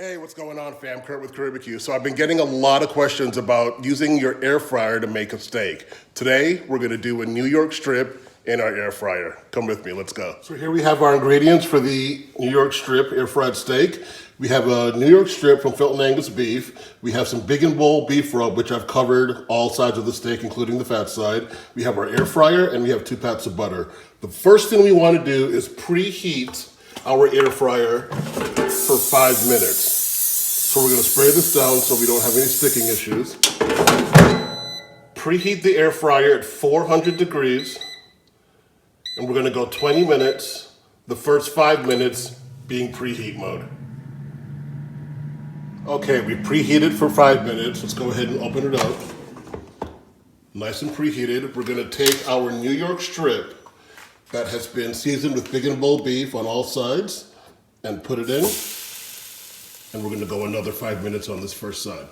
Hey, what's going on, fam? Kurt with Barbecue. So I've been getting a lot of questions about using your air fryer to make a steak. Today, we're gonna do a New York strip in our air fryer. Come with me, let's go. So here we have our ingredients for the New York strip air fried steak. We have a New York strip from Filton Angus beef. We have some big and bold beef rub, which I've covered all sides of the steak, including the fat side. We have our air fryer, and we have 2 pats of butter. The first thing we wanna do is preheat our air fryer for 5 minutes. So we're gonna spray this down so we don't have any sticking issues. Preheat the air fryer at 400 degrees, and we're gonna go 20 minutes, the first 5 minutes being preheat mode. Okay, we preheated for 5 minutes. Let's go ahead and open it up. Nice and preheated. We're gonna take our New York strip that has been seasoned with big and bold beef on all sides and put it in. And we're gonna go another 5 minutes on this first side.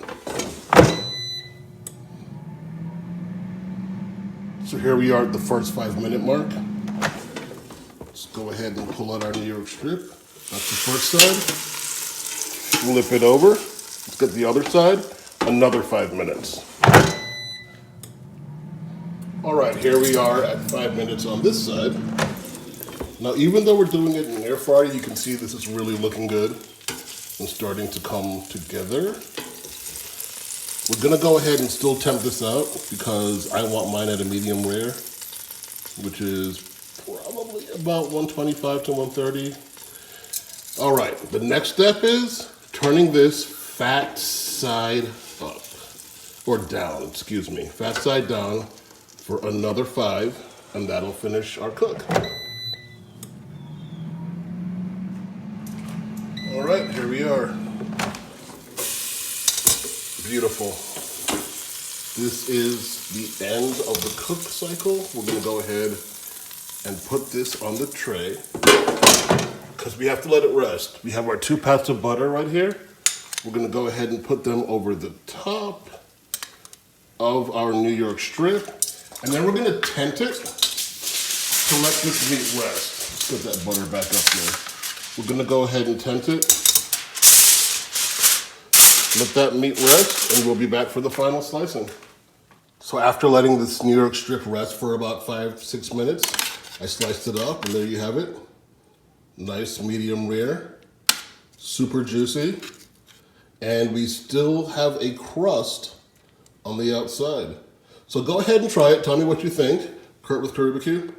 So here we are at the first 5-minute mark. Let's go ahead and pull out our New York strip. That's the first side. Flip it over. Let's get the other side. Another 5 minutes. All right, here we are at 5 minutes on this side. Now, even though we're doing it in an air fryer, you can see this is really looking good and starting to come together. We're gonna go ahead and still temp this out because I want mine at a medium rare, which is probably about 125 to 130. All right, the next step is turning this fat side up, or down, excuse me, fat side down for another 5, and that'll finish our cook. All right, here we are. Beautiful. This is the end of the cook cycle. We're gonna go ahead and put this on the tray because we have to let it rest. We have our 2 pats of butter right here. We're gonna go ahead and put them over the top of our New York strip, and then we're gonna tent it to let this meat rest. Let's get that butter back up there. We're gonna go ahead and tent it. Let that meat rest, and we'll be back for the final slicing. So after letting this New York strip rest for about 5-6 minutes, I sliced it up, and there you have it. Nice medium rare, super juicy, and we still have a crust on the outside. So go ahead and try it. Tell me what you think. Kurt with Barbecue.